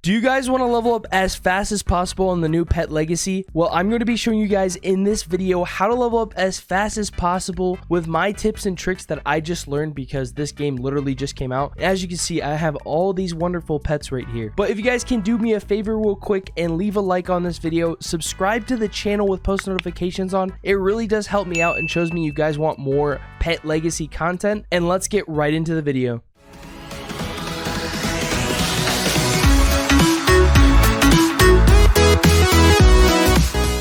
Do you guys want to level up as fast as possible on the new pet legacy? Well, I'm going to be showing you guys in this video how to level up as fast as possible with my tips and tricks that I just learned because this game literally just came out. As you can see, I have all these wonderful pets right here. But if you guys can do me a favor real quick and leave a like on this video, subscribe to the channel with post notifications on, it really does help me out and shows me you guys want more pet legacy content. And let's get right into the video.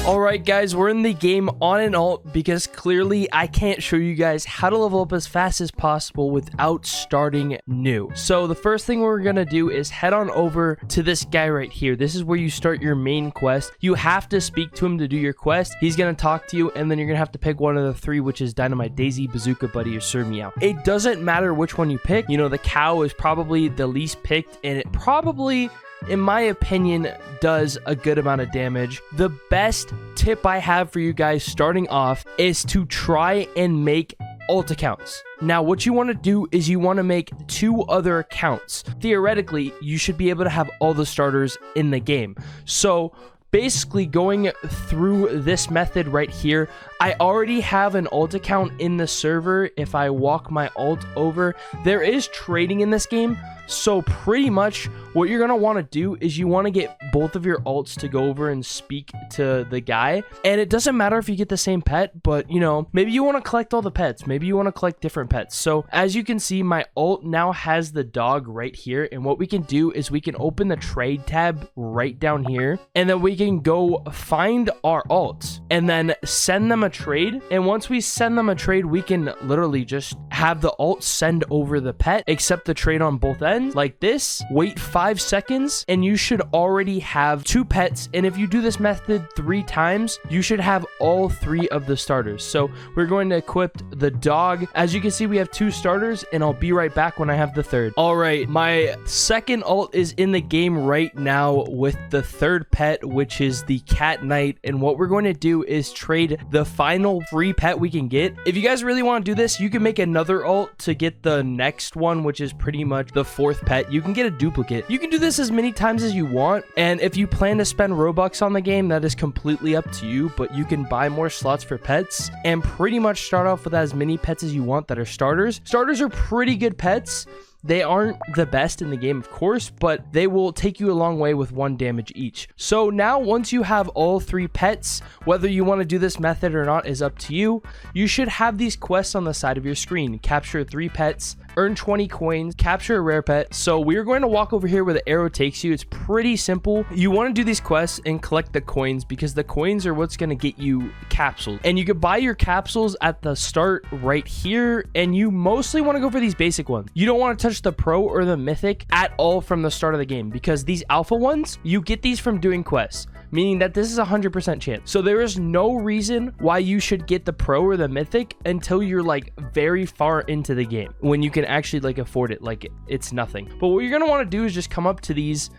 Alright guys, we're in the game on an alt because clearly I can't show you guys how to level up as fast as possible without starting new. So the first thing we're going to do is head on over to this guy right here. This is where you start your main quest. You have to speak to him to do your quest. He's going to talk to you and then you're going to have to pick one of the three, which is Dynamite Daisy, Bazooka Buddy, or Sir Meow. It doesn't matter which one you pick. You know, the cow is probably the least picked and it probably, in my opinion, does a good amount of damage. The best tip I have for you guys starting off is to try and make alt accounts. Now, what you want to do is you want to make 2 other accounts. Theoretically, you should be able to have all the starters in the game. So basically, going through this method right here, I already have an alt account in the server. If I walk my alt over, there is trading in this game. So pretty much what you're going to want to do is you want to get both of your alts to go over and speak to the guy. And it doesn't matter if you get the same pet, but you know, maybe you want to collect all the pets. Maybe you want to collect different pets. So as you can see, my alt now has the dog right here. And what we can do is we can open the trade tab right down here. And then we can go find our alts and then send them a trade. And once we send them a trade, we can literally just have the alt send over the pet, accept the trade on both ends like this, wait 5 seconds, and you should already have 2 pets. And if you do this method 3 times, you should have all 3 of the starters. So we're going to equip the dog. As you can see, we have 2 starters, and I'll be right back when I have the 3rd. All right, my second alt is in the game right now with the 3rd pet, which is the cat knight. And what we're going to do is trade the final free pet we can get. If you guys really want to do this, you can make another alt to get the next one, which is pretty much the 4th pet. You can get a duplicate. You can do this as many times as you want, and if you plan to spend Robux on the game, that is completely up to you, but you can buy more slots for pets and pretty much start off with as many pets as you want that are starters. Starters are pretty good pets. They aren't the best in the game, of course, but they will take you a long way with 1 damage each. So now once you have all 3 pets, whether you want to do this method or not is up to you. You should have these quests on the side of your screen. Capture 3 pets, earn 20 coins, capture a rare pet. So we're going to walk over here where the arrow takes you. It's pretty simple. You want to do these quests and collect the coins because the coins are what's going to get you capsules. And you can buy your capsules at the start right here. And you mostly want to go for these basic ones. You don't want to touch the pro or the mythic at all from the start of the game because these alpha ones, you get these from doing quests, meaning that this is 100% chance. So there is no reason why you should get the pro or the mythic until you're like very far into the game when you can actually like afford it. Like it's nothing. But what you're going to want to do is just come up to these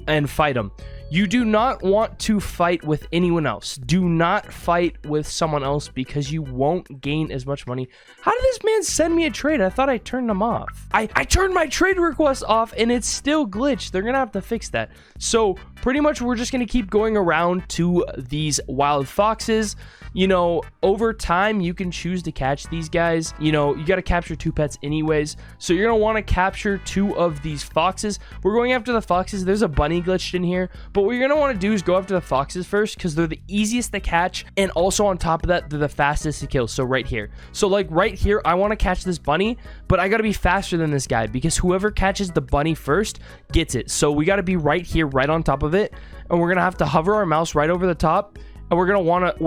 and fight them. You do not want to fight with anyone else. Do not fight with someone else because you won't gain as much money. How did this man send me a trade? I thought I turned them off. I turned my trade request off and it's still glitched. They're going to have to fix that. So pretty much we're just going to keep going around to these wild foxes. You know, over time, you can choose to catch these guys. You know, you got to capture 2 pets anyways. So you're going to want to capture 2 of these foxes. We're going after the foxes. There's a bunny glitched in here. But what you're going to want to do is go after the foxes first because they're the easiest to catch. And also on top of that, they're the fastest to kill. So right here. So like right here, I want to catch this bunny, but I got to be faster than this guy because whoever catches the bunny first gets it. So we got to be right here, right on top of it. And we're going to have to hover our mouse right over the top. And we're gonna want to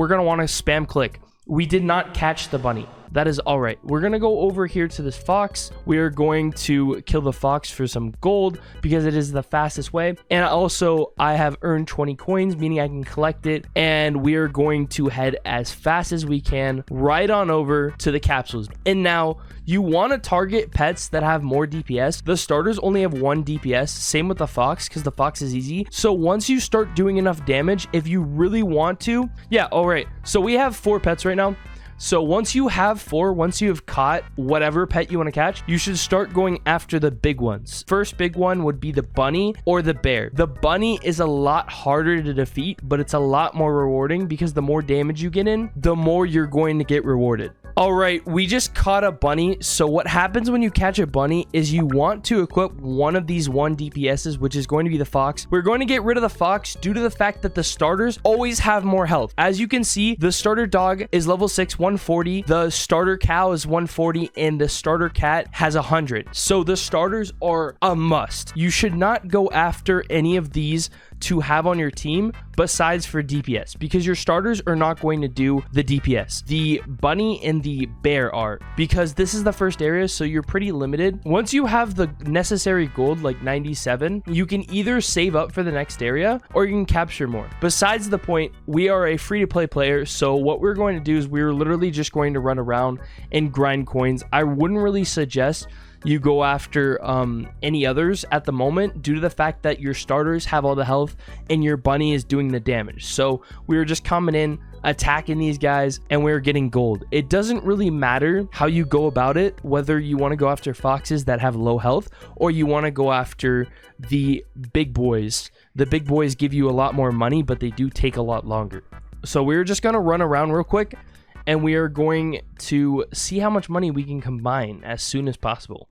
spam click. We did not catch the bunny. That is all right. We're going to go over here to this fox. We are going to kill the fox for some gold because it is the fastest way. And also, I have earned 20 coins, meaning I can collect it. And we are going to head as fast as we can right on over to the capsules. And now, you want to target pets that have more DPS. The starters only have 1 DPS. Same with the fox because the fox is easy. So once you start doing enough damage, if you really want to, yeah, all right. So we have 4 pets right now. So once you have 4, once you have caught whatever pet you want to catch, you should start going after the big ones. First big one would be the bunny or the bear. The bunny is a lot harder to defeat, but it's a lot more rewarding because the more damage you get in, the more you're going to get rewarded. All right, we just caught a bunny. So what happens when you catch a bunny is you want to equip one of these 1 DPSs, which is going to be the fox. We're going to get rid of the fox due to the fact that the starters always have more health. As you can see, the starter dog is level 6, 140. The starter cow is 140, and the starter cat has 100. So the starters are a must. You should not go after any of these to have on your team besides for DPS, because your starters are not going to do the DPS. The bunny and the bear are, because this is the first area, so you're pretty limited. Once you have the necessary gold, like 97, you can either save up for the next area or you can capture more. Besides the point, we are a free-to-play player, so what we're going to do is we're literally just going to run around and grind coins. I wouldn't really suggest you go after any others at the moment, due to the fact that your starters have all the health and your bunny is doing the damage. So we were just coming in, attacking these guys, and we were getting gold. It doesn't really matter how you go about it, whether you want to go after foxes that have low health or you want to go after the big boys. The big boys give you a lot more money, but they do take a lot longer. So we're just going to run around real quick, and we are going to see how much money we can combine as soon as possible.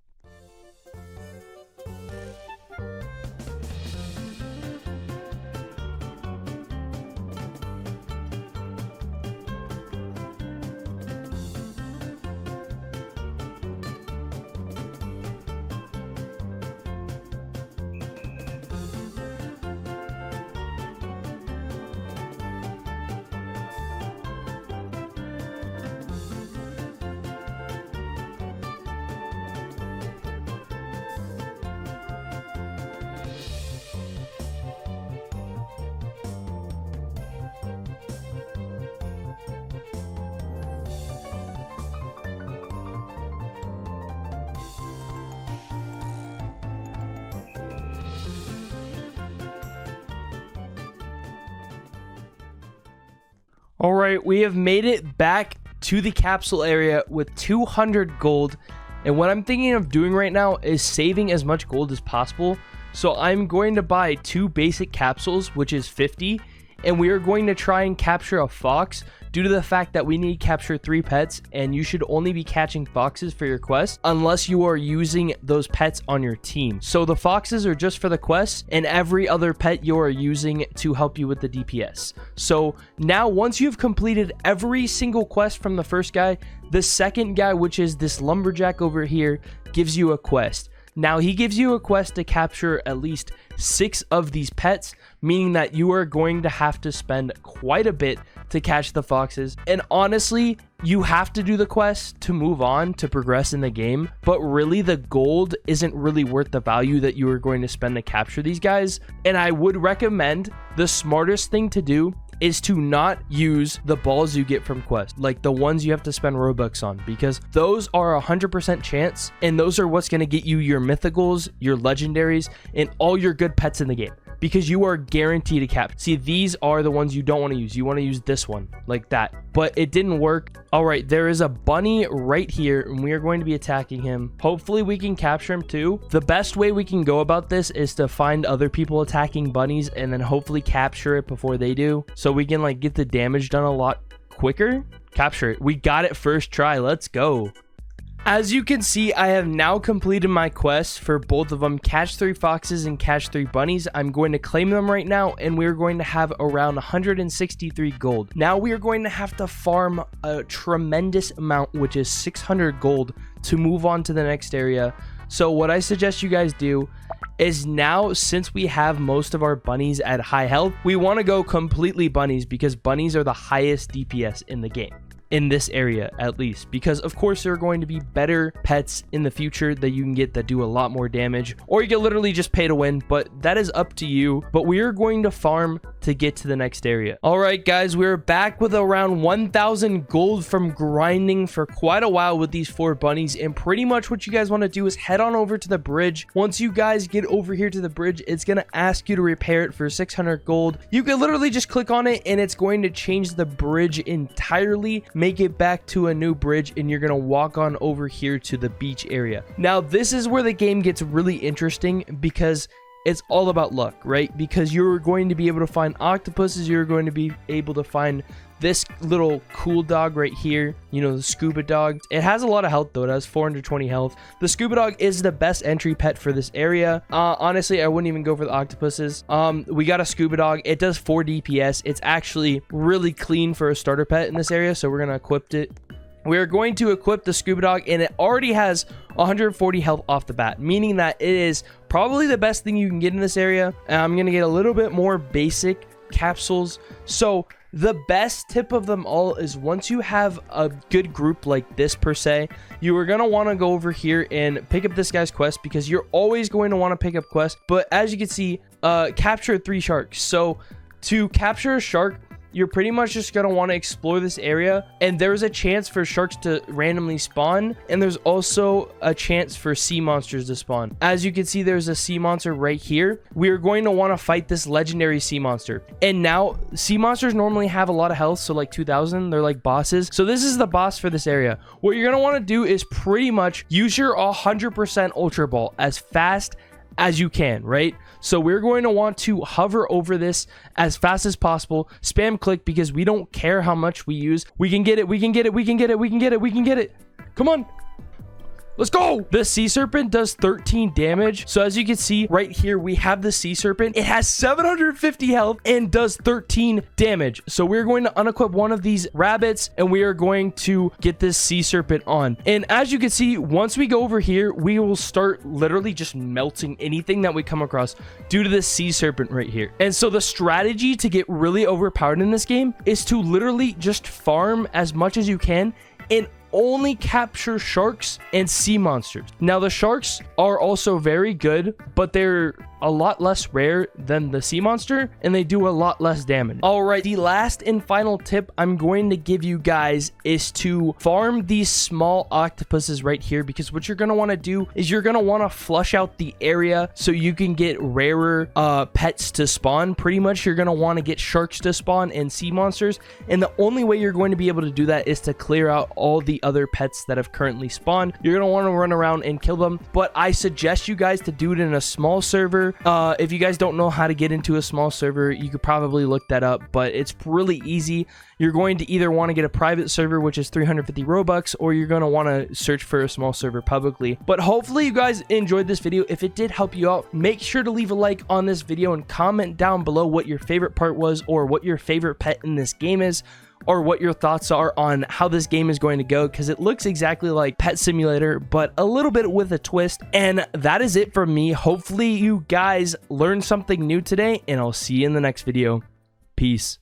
All right, we have made it back to the capsule area with 200 gold. And what I'm thinking of doing right now is saving as much gold as possible. So I'm going to buy 2 basic capsules, which is 50. And we are going to try and capture a fox, due to the fact that we need to capture 3 pets, and you should only be catching foxes for your quest unless you are using those pets on your team. So the foxes are just for the quest, and every other pet you are using to help you with the DPS. So now once you've completed every single quest from the first guy, the second guy, which is this lumberjack over here, gives you a quest. Now he gives you a quest to capture at least 6 of these pets, meaning that you are going to have to spend quite a bit to catch the foxes. And honestly, you have to do the quest to move on to progress in the game, but really the gold isn't really worth the value that you are going to spend to capture these guys. And I would recommend the smartest thing to do is to not use the balls you get from quests, like the ones you have to spend Robux on, because those are 100% chance, and those are what's going to get you your mythicals, your legendaries, and all your good pets in the game, because you are guaranteed to capture. See, these are the ones you don't want to use. You want to use this one, like that, but it didn't work. All right, there is a bunny right here, and we are going to be attacking him. Hopefully we can capture him too. The best way we can go about this is to find other people attacking bunnies and then hopefully capture it before they do, so we can like get the damage done a lot quicker. Capture it. We got it first try. Let's go. As you can see, I have now completed my quest for both of them, catch 3 foxes and catch 3 bunnies. I'm going to claim them right now, and we're going to have around 163 gold. Now we are going to have to farm a tremendous amount, which is 600 gold, to move on to the next area. So what I suggest you guys do is, now since we have most of our bunnies at high health, we want to go completely bunnies, because bunnies are the highest DPS in the game. In this area, at least, because of course there are going to be better pets in the future that you can get that do a lot more damage, or you can literally just pay to win, but that is up to you. But we are going to farm to get to the next area. All right, guys, we're back with around 1,000 gold from grinding for quite a while with these 4 bunnies, and pretty much what you guys want to do is head on over to the bridge. Once you guys get over here to the bridge, it's going to ask you to repair it for 600 gold. You can literally just click on it, and it's going to change the bridge entirely, make it back to a new bridge, and you're gonna walk on over here to the beach area. Now this is where the game gets really interesting, because it's all about luck, right? Because you're going to be able to find octopuses, you're going to be able to find this little cool dog right here, you know, the Scuba Dog. It has a lot of health though. It has 420 health. The Scuba Dog is the best entry pet for this area. Honestly, I wouldn't even go for the octopuses. We got a Scuba Dog. It does 4 DPS. It's actually really clean for a starter pet in this area, so we're gonna equip it. We're going to equip the Scuba Dog, and it already has 140 health off the bat, meaning that it is probably the best thing you can get in this area. And I'm going to get a little bit more basic capsules. So the best tip of them all is, once you have a good group like this per se, you are going to want to go over here and pick up this guy's quest, because you're always going to want to pick up quests. But as you can see, capture 3 sharks. So to capture a shark, you're pretty much just going to want to explore this area, and there's a chance for sharks to randomly spawn, and there's also a chance for sea monsters to spawn. As you can see, there's a sea monster right here. We are going to want to fight this legendary sea monster. And now sea monsters normally have a lot of health, so like 2000, they're like bosses. So this is the boss for this area. What you're going to want to do is pretty much use your 100% ultra ball as fast as you can, right? So we're going to want to hover over this as fast as possible, spam click, because we don't care how much we use. We can get it, we can get it, we can get it, we can get it, we can get it. Come on. Let's go. The sea serpent does 13 damage. So as you can see right here, we have the sea serpent. It has 750 health and does 13 damage. So we're going to unequip one of these rabbits, and we are going to get this sea serpent on. And as you can see, once we go over here, we will start literally just melting anything that we come across due to this sea serpent right here. And so the strategy to get really overpowered in this game is to literally just farm as much as you can and only capture sharks and sea monsters. Now the sharks are also very good, but they're a lot less rare than the sea monster, and they do a lot less damage. All right, the last and final tip I'm going to give you guys is to farm these small octopuses right here, because what you're going to want to do is you're going to want to flush out the area so you can get rarer pets to spawn. Pretty much you're going to want to get sharks to spawn and sea monsters, and the only way you're going to be able to do that is to clear out all the other pets that have currently spawned. You're going to want to run around and kill them, but I suggest you guys to do it in a small server. If you guys don't know how to get into a small server, you could probably look that up, but it's really easy. You're going to either want to get a private server, which is 350 Robux, or you're going to want to search for a small server publicly. But hopefully you guys enjoyed this video. If it did help you out, make sure to leave a like on this video and comment down below what your favorite part was, or what your favorite pet in this game is, or what your thoughts are on how this game is going to go, because it looks exactly like Pet Simulator, but a little bit with a twist. And that is it from me. Hopefully you guys learned something new today, and I'll see you in the next video. Peace.